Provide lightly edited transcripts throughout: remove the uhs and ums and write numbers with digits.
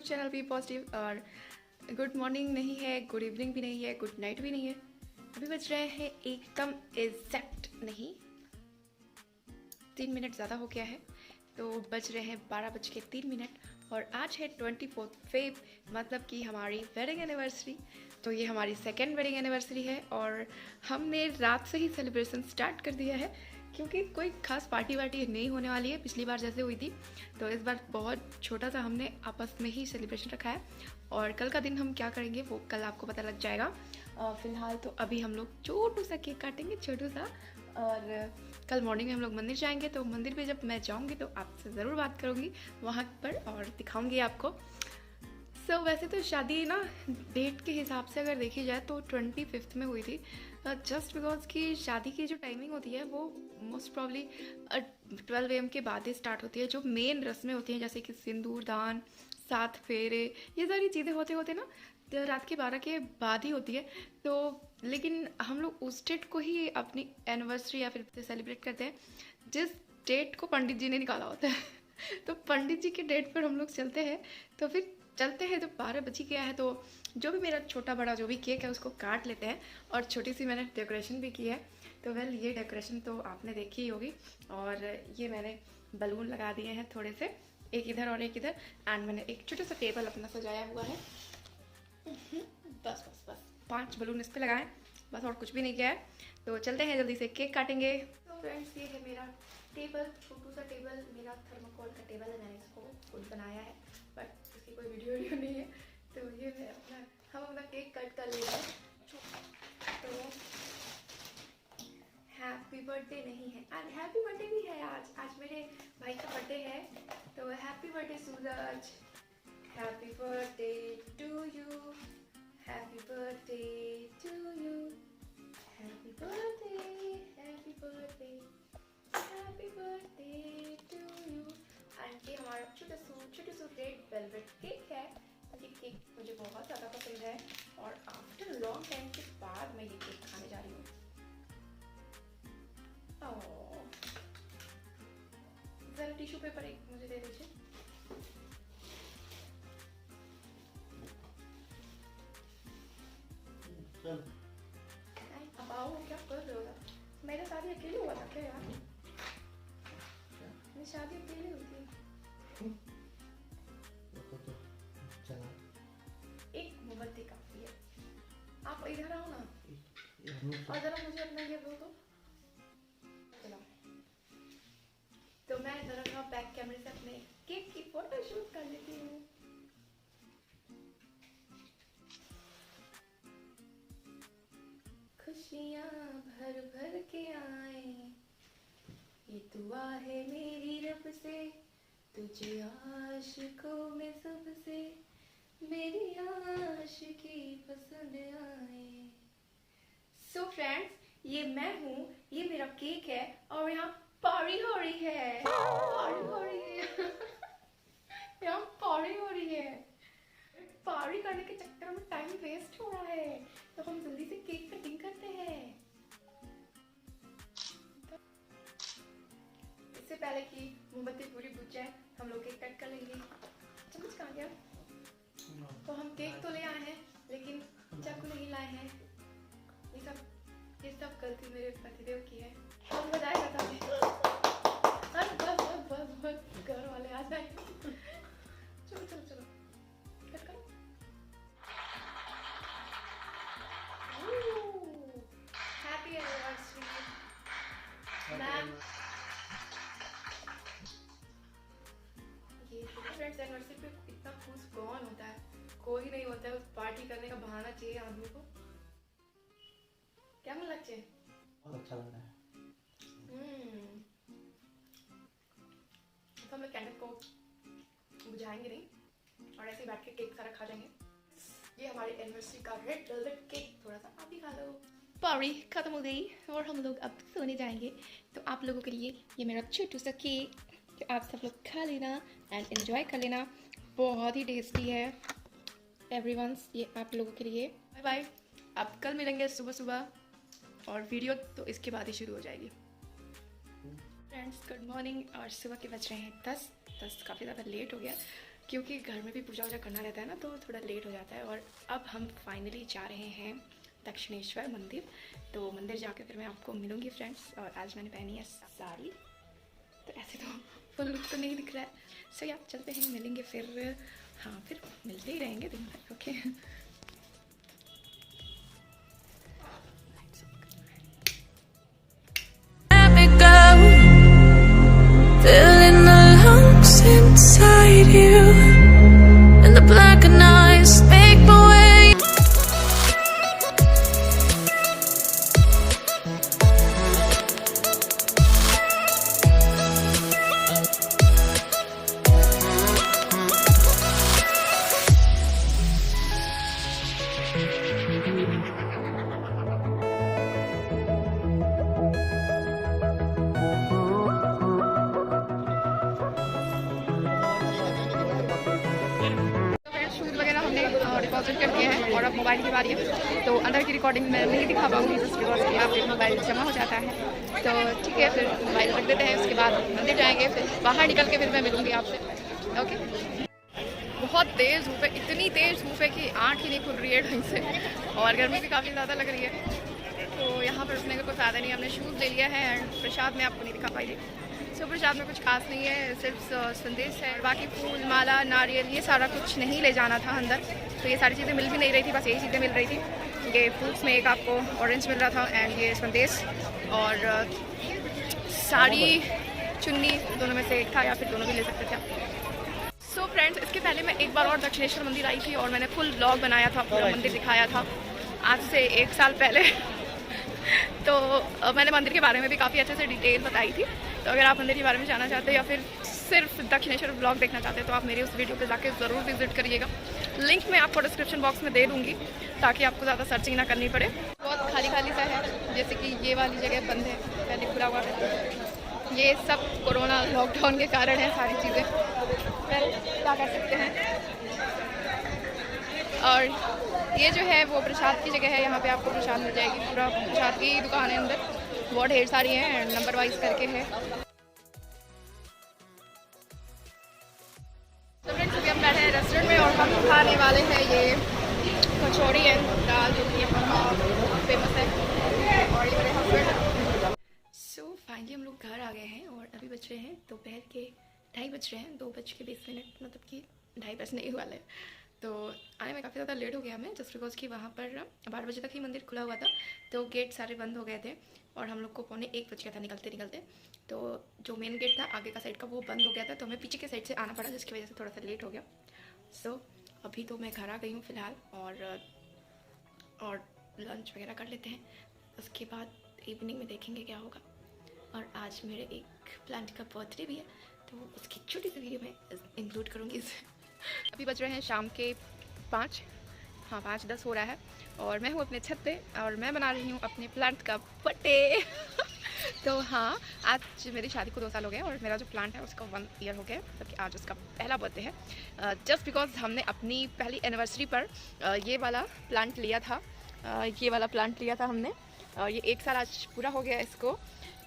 Channel be positive. और good morning नहीं है, गुड इवनिंग भी नहीं है, गुड नाइट भी नहीं है। अभी बज रहे हैं एकदम एग्जैक्ट नहीं, 3 मिनट ज़्यादा हो गया है, तो बज रहे हैं 12:03 और आज है 24 फेब, मतलब कि हमारी वेडिंग एनिवर्सरी। तो ये हमारी सेकेंड वेडिंग एनिवर्सरी है और हमने रात से ही सेलिब्रेशन स्टार्ट कर दिया है, क्योंकि कोई खास पार्टी वार्टी नहीं होने वाली है। पिछली बार जैसे हुई थी, तो इस बार बहुत छोटा सा हमने आपस में ही सेलिब्रेशन रखा है। और कल का दिन हम क्या करेंगे वो कल आपको पता लग जाएगा। फ़िलहाल तो अभी हम लोग छोटू सा केक काटेंगे, छोटू सा। और कल मॉर्निंग में हम लोग मंदिर जाएंगे, तो मंदिर पे जब मैं जाऊंगी तो आपसे ज़रूर बात करूंगी वहाँ पर और दिखाऊंगी आपको। वैसे तो शादी ना डेट के हिसाब से अगर देखी जाए तो 25 में हुई थी, जस्ट बिकॉज कि शादी की जो टाइमिंग होती है वो मोस्ट प्रॉब्ली 12 AM के बाद ही स्टार्ट होती है। जो मेन रस्में होती हैं जैसे कि सिंदूर दान, 7 फेरे, ये सारी चीज़ें होते होते ना तो रात के 12 के बाद ही होती है। तो लेकिन हम लोग उस डेट को ही अपनी एनिवर्सरी या फिर सेलिब्रेट करते हैं जिस डेट को पंडित जी ने निकाला होता है। तो पंडित जी के डेट पर हम लोग चलते हैं, तो फिर चलते हैं। तो 12 बज ही गया है, तो जो भी मेरा छोटा बड़ा जो भी केक है उसको काट लेते हैं। और छोटी सी मैंने डेकोरेशन भी की है। तो वेल ये डेकोरेशन तो आपने देखी ही होगी। और ये मैंने बलून लगा दिए हैं थोड़े से, एक इधर और एक इधर। एंड मैंने एक छोटा सा टेबल अपना सजाया हुआ है। बस बस बस 5 बलून इस पर लगाएं, बस और कुछ भी नहीं किया है। तो चलते हैं, जल्दी से केक काटेंगे। तो फ्रेंड्स ये है मेरा टेबल, छोटू सा टेबल, मेरा थर्माकोल का टेबल है। मैंने इसको खुद बनाया है, बट इसकी कोई वीडियो नहीं है। तो ये मैं हम अपना केक कट कर लेंगे। तो हैप्पी बर्थडे नहीं है, आज हैप्पी बर्थडे भी है। आज मेरे भाई का बर्थडे है, तो happy birthday Suraj, happy birthday to you, happy birthday to you, happy birthday, happy birthday, happy birthday to you. And ये हमारा छोटा सा रेड वेलवेट केक है। ये केक मुझे बहुत ज़्यादा पसंद है और आफ्टर लॉन्ग टाइम के बाद मैं ये केक खाने जा रही हूँ। ज़रा टिश्यू पेपर एक मुझे दे दीजिए। अब आओ, क्या कर रहे हो? मेरा शादी अकेले हुआ था क्या यार? मेरी शादी अकेले हुई थी। एक मोमबत्ती काफी है। आप इधर आओ ना और जरा मुझे अपना ये दो। तो मैं जरा बैक कैमरे से अपने केक की फोटो शूट कर लेती हूँ। खुशियाँ भर भर के आए, ये दुआ है मेरी रब से, तुझे आशिकों में सबसे मेरी आशिकी पसंद आए। सो फ्रेंड्स, ये मैं हूँ, ये मेरा केक है और यहाँ पार्टी हो रही है, पार्टी हो रही है। यहाँ पार्टी हो रही है। पार्टी करने के चक्कर में टाइम वेस्ट हो रहा है, तो हम जल्दी से केक कटिंग करते हैं। इससे पहले कि मोमबत्ती पूरी बुझ जाए हम लोग केक कट कर लेंगे। चम्मच कहाँ गया? तो हम केक तो ले आए हैं लेकिन चाकू नहीं लाए हैं। ये सब गलती मेरे पतिदेव की है। हम बजाए बता दें। बस घर वाले आ जाए। चलो चलो चलो कट करो। Happy anniversary ma'am. ये फ्रेंड्स, एनिवर्सरी पे इतना खुश कौन होता है? कोई नहीं होता है। उस पार्टी करने का बहाना चाहिए आदमी को। क्या मन लगता है? बहुत अच्छा लग रहा है। तो हम लोग कैंडल को बुझाएंगे नहीं और ऐसे ही बैठ के केक सारा खा जाएंगे। ये हमारी एनिवर्सरी का रेड वेलवेट केक, थोड़ा सा आप भी खा लो। पार्टी खत्म हो गई और हम लोग अब सोने जाएंगे। तो आप लोगों के लिए ये मेरा छोटू सा केक, तो आप सब लोग खा लेना एंड एंजॉय कर लेना। बहुत ही टेस्टी है एवरीवन्स, ये आप लोगों के लिए। बाय बाय, अब कल मिलेंगे सुबह सुबह और वीडियो तो इसके बाद ही शुरू हो जाएगी। फ्रेंड्स गुड मॉर्निंग, और सुबह के बज रहे हैं 10 काफ़ी ज़्यादा लेट हो गया क्योंकि घर में भी पूजा वूजा करना रहता है ना, तो थोड़ा लेट हो जाता है। और अब हम फाइनली जा रहे हैं दक्षिणेश्वर मंदिर। तो मंदिर जाकर फिर मैं आपको मिलूँगी फ्रेंड्स। और आज मैंने पहनी है साड़ी, तो ऐसे तो फुल लुक तो नहीं दिख रहा है। सो यार चलते हैं, मिलेंगे फिर। हाँ, फिर मिलते ही रहेंगे दिन भर। Okay. Feeling the lumps inside you, and the black eyes make my way. Deposit कर दिया है और अब मोबाइल की बारी है। तो अंदर की रिकॉर्डिंग मैं नहीं दिखा पाऊँगी जस्ट बिकॉज कि यहाँ पे मोबाइल जमा हो जाता है। तो ठीक है, फिर मोबाइल रख देते हैं, उसके बाद मंदिर जाएंगे, फिर बाहर निकल के फिर मैं मिलूँगी आपसे। ओके। बहुत तेज़ धूप है, इतनी तेज़ धूप है कि आँख ही नहीं खुल रही है ढंग से, और गर्मी भी काफ़ी ज़्यादा लग रही है। तो यहाँ पर रुकने का कोई फ़ायदा नहीं। हमने शूज़ ले लिया है एंड प्रसाद में आपको नहीं दिखा पाई थी। सो प्रसाद में कुछ खास नहीं है, सिर्फ संदेश है। बाकी फूल, माला, नारियल, ये सारा कुछ नहीं ले जाना था अंदर। तो ये सारी चीज़ें मिल भी नहीं रही थी, बस यही चीज़ें मिल रही थी। ये फ्रूट्स में एक आपको ऑरेंज मिल रहा था एंड ये संदेश और साड़ी, चुन्नी, दोनों में से एक था या फिर दोनों भी ले सकते थे आप। सो फ्रेंड्स, इसके पहले मैं एक बार और दक्षिणेश्वर मंदिर आई थी और मैंने फुल व्लॉग बनाया था, पूरा मंदिर दिखाया था आज से 1 साल पहले। तो मैंने मंदिर के बारे में भी काफ़ी अच्छे से डिटेल बताई थी। तो अगर आप मंदिर के बारे में जानना चाहते हैं या फिर सिर्फ दक्षिणेश्वर ब्लॉग देखना चाहते हैं तो आप मेरे उस वीडियो पे जाके ज़रूर विजिट करिएगा। लिंक मैं आपको डिस्क्रिप्शन बॉक्स में दे दूँगी ताकि आपको ज़्यादा सर्चिंग ना करनी पड़े। बहुत खाली खाली सा है, जैसे कि ये वाली जगह बंद है, पहले खुला हुआ है। ये सब कोरोना लॉकडाउन के कारण है सारी चीज़ें, क्या कर सकते हैं। और ये जो है वो प्रसाद की जगह है, यहाँ पे आपको प्रसाद मिल जाएगी। पूरा प्रसाद की दुकान है अंदर, बहुत ढेर सारी हैं, नंबर वाइज करके है। तो फ्रेंड्स अभी हम बैठे हैं रेस्टोरेंट में और हम खाने वाले हैं ये कचौड़ी है, दाल जो कि बहुत फेमस है। और ये मेरे हस्बैंड। सो फाइनली हम लोग घर आ गए हैं और अभी बज रहे हैं दोपहर के 2:30 बज रहे हैं, 2:20, मतलब कि 2:30 बजने ही वाले हैं। तो आने में काफ़ी ज़्यादा लेट हो गया हमें, जस्ट बिकॉज कि वहाँ पर 12 बजे तक ही मंदिर खुला हुआ था, तो गेट सारे बंद हो गए थे और हम लोग को 12:45 बज गया था निकलते निकलते। तो जो मेन गेट था आगे का साइड का वो बंद हो गया था, तो हमें पीछे के साइड से आना पड़ा, जिसकी वजह से थोड़ा सा लेट हो गया। सो अभी तो मैं घर आ गई हूँ फ़िलहाल और लंच वगैरह कर लेते हैं, उसके बाद इवनिंग में देखेंगे क्या होगा। और आज मेरे एक प्लांट का बर्थडे भी है, तो उसकी छोटी सी वीडियो मैं इंक्लूड करूँगी इसे। अभी बज रहे हैं शाम के 5, हाँ 5:10 हो रहा है और मैं हूँ अपने छत पे और मैं बना रही हूँ अपने प्लांट का बर्थडे। तो हाँ, आज मेरी शादी को 2 साल हो गए और मेरा जो प्लांट है उसका 1 ईयर हो गया, मतलब कि आज उसका पहला बर्थडे है। जस्ट बिकॉज हमने अपनी पहली एनिवर्सरी पर ये वाला प्लांट लिया था, हमने। ये 1 साल आज पूरा हो गया इसको।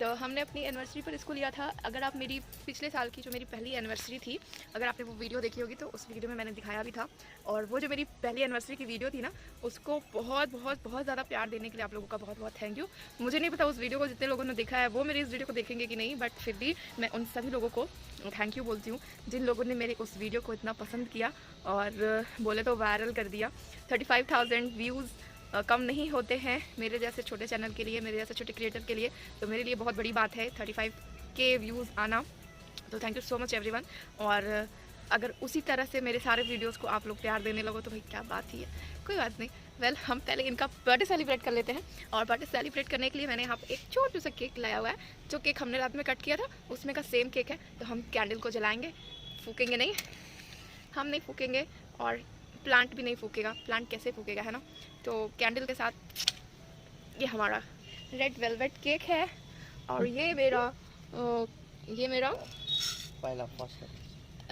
तो हमने अपनी एनिवर्सरी पर इसको लिया था। अगर आप मेरी पिछले साल की जो मेरी पहली एनिवर्सरी थी, अगर आपने वो वीडियो देखी होगी तो उस वीडियो में मैंने दिखाया भी था। और वो जो मेरी पहली एनिवर्सरी की वीडियो थी ना, उसको बहुत बहुत बहुत ज़्यादा प्यार देने के लिए आप लोगों का बहुत बहुत थैंक यू। मुझे नहीं पता उस वीडियो को जितने लोगों ने देखा है वो मेरी इस वीडियो को देखेंगे कि नहीं, बट फिर भी मैं उन सभी लोगों को थैंक यू बोलती हूँ जिन लोगों ने मेरे उस वीडियो को इतना पसंद किया और बोले तो वायरल कर दिया। 35,000 व्यूज़ कम नहीं होते हैं मेरे जैसे छोटे चैनल के लिए, मेरे जैसे छोटे क्रिएटर के लिए, तो मेरे लिए बहुत बड़ी बात है 35K व्यूज़ आना। तो thank you so much everyone. और अगर उसी तरह से मेरे सारे वीडियोस को आप लोग प्यार देने लगो तो भाई क्या बात ही है, कोई बात नहीं। वेल, हम पहले इनका बर्थडे सेलिब्रेट कर लेते हैं। और बर्थडे सेलिब्रेट करने के लिए मैंने यहाँ पर एक छोटू सा केक लाया हुआ है, जो केक हमने रात में कट किया था उसमें का सेम केक है। तो हम कैंडल को जलाएँगे, फूकेंगे नहीं, हम नहीं फूकेंगे और प्लांट भी नहीं फूकेगा। प्लांट कैसे फूकेगा, है ना। तो कैंडल के साथ ये हमारा रेड वेलवेट केक है और ये मेरा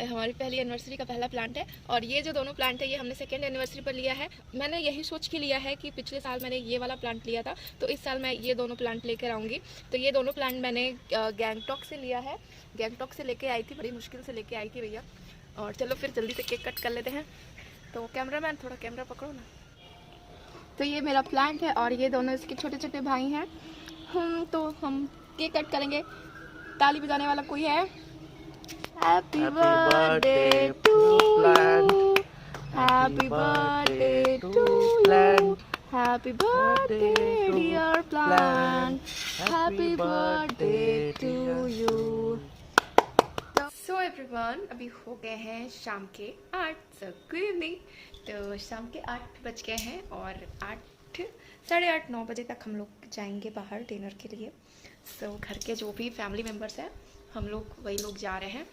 हमारी पहली एनिवर्सरी का पहला प्लांट है। और ये जो दोनों प्लांट है ये हमने सेकेंड एनिवर्सरी पर लिया है। मैंने यही सोच के लिया है कि पिछले साल मैंने ये वाला प्लांट लिया था, तो इस साल मैं ये दोनों प्लांट लेकर आऊँगी। तो ये दोनों प्लांट मैंने गैंगटॉक से लिया है, गैंगटॉक से लेके आई थी, बड़ी मुश्किल से लेके आई थी भैया। और चलो फिर जल्दी से केक कट कर लेते हैं। तो कैमरामैन थोड़ा कैमरा पकड़ो ना। तो ये मेरा प्लांट है और ये दोनों इसके छोटे छोटे भाई हैं। तो हम केक कट करेंगे। ताली बजाने वाला कोई है? Happy birthday to you, happy birthday to you, happy birthday dear plant, happy birthday to you. So everyone, अभी हो गए हैं शाम के 8। So good evening. तो शाम के 8 बज गए हैं और 8 साढ़े 8 9 बजे तक हम लोग जाएंगे बाहर डिनर के लिए। सो घर के जो भी फैमिली मेम्बर्स हैं हम लोग वही लोग जा रहे हैं।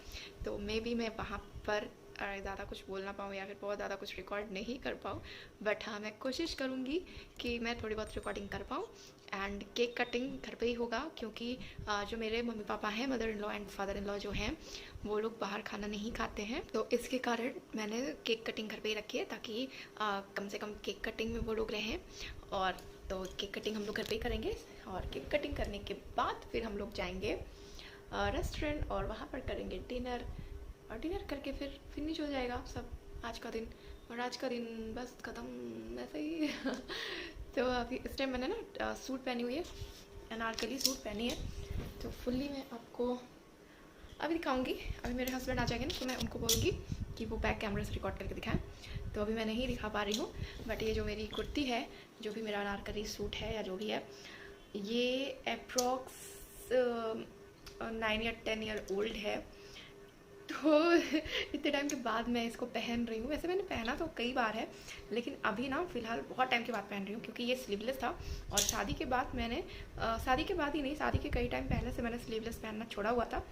तो मैं वहाँ पर ज़्यादा कुछ बोल ना पाऊँ या फिर बहुत ज़्यादा कुछ रिकॉर्ड नहीं कर पाऊँ, बट हाँ मैं कोशिश करूँगी कि मैं थोड़ी बहुत रिकॉर्डिंग कर पाऊँ। एंड केक कटिंग घर पे ही होगा क्योंकि जो मेरे मम्मी पापा हैं, mother in law and father in law जो हैं, वो लोग बाहर खाना नहीं खाते हैं। तो इसके कारण मैंने केक कटिंग घर पे ही रखी है ताकि कम से कम केक कटिंग में वो लोग रहें। और तो केक कटिंग हम लोग घर पे ही करेंगे और केक कटिंग करने के बाद फिर हम लोग जाएंगे रेस्टोरेंट और वहाँ पर करेंगे डिनर। और डिनर करके फिर फिनिश हो जाएगा सब आज का दिन। और आज का दिन बस ख़त्म ऐसे ही। तो अभी इस टाइम मैंने ना सूट पहनी हुई है, अनारकली सूट पहनी है। तो फुल्ली मैं आपको अभी दिखाऊंगी। अभी मेरे हस्बैंड आ जाएंगे ना तो मैं उनको बोलूँगी कि वो बैक कैमरे से रिकॉर्ड करके दिखाएं। तो अभी मैं नहीं दिखा पा रही हूँ, बट ये जो मेरी कुर्ती है, जो भी मेरा अनारकली सूट है या जो भी है, ये अप्रॉक्स 9 या 10 ईयर ओल्ड है। तो इतने टाइम के बाद मैं इसको पहन रही हूँ। वैसे मैंने पहना तो कई बार है, लेकिन अभी ना फ़िलहाल बहुत टाइम के बाद पहन रही हूँ क्योंकि ये स्लीवलेस था। और शादी के बाद मैंने शादी के बाद ही नहीं, शादी के कई टाइम पहले से मैंने स्लीवलेस पहनना छोड़ा हुआ था।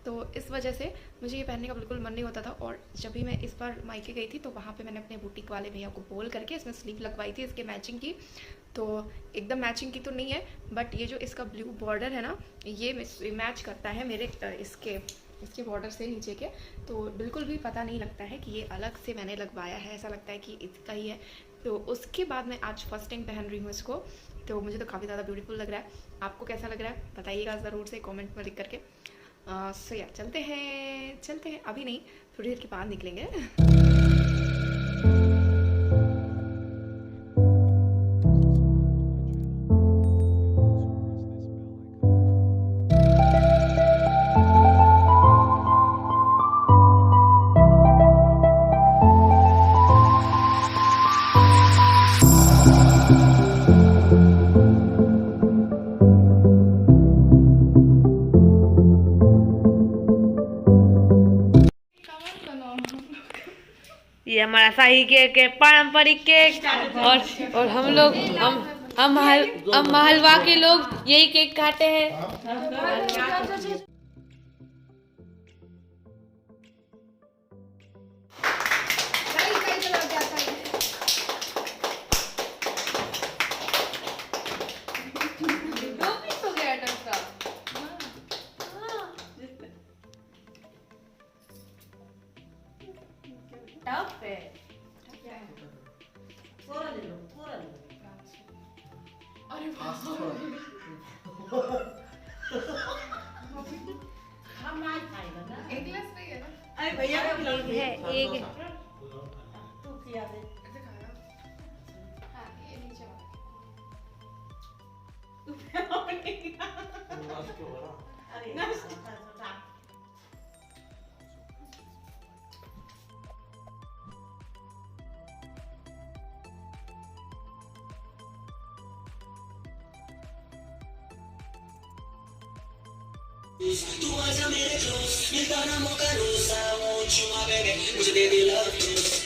तो इस वजह से मुझे ये पहनने का बिल्कुल मन नहीं होता था। और जब भी मैं इस बार मायके गई थी तो वहाँ पर मैंने अपने बुटीक वाले भैया को बोल करके इसमें स्लीव लगवाई थी इसके मैचिंग की। तो एकदम मैचिंग की तो नहीं है, बट ये जो इसका ब्लू बॉर्डर है ना, ये मैच करता है मेरे इसके बॉर्डर से नीचे के। तो बिल्कुल भी पता नहीं लगता है कि ये अलग से मैंने लगवाया है, ऐसा लगता है कि इसका ही है। तो उसके बाद मैं आज फर्स्ट टाइम पहन रही हूँ इसको। तो मुझे तो काफ़ी ज़्यादा ब्यूटीफुल लग रहा है। आपको कैसा लग रहा है बताइएगा ज़रूर से कमेंट में लिख करके। सो या चलते हैं। अभी नहीं, थोड़ी देर के बाद निकलेंगे। ये हमारा शाही केक है, पारंपरिक केक। और हम महलवा के लोग यही केक खाते हैं। टफ है। थोड़ा ले लो। अरे हम आज खाएगा ना, एक गिलास पे है ना। अरे भैया है एक तू किया दे ऐसे खाया। हां ये नीचे वाला अरे ना तू आजा मेरे क्लोज, मिलता ना मौका रोज, I want you my baby, मुझे दे दे love।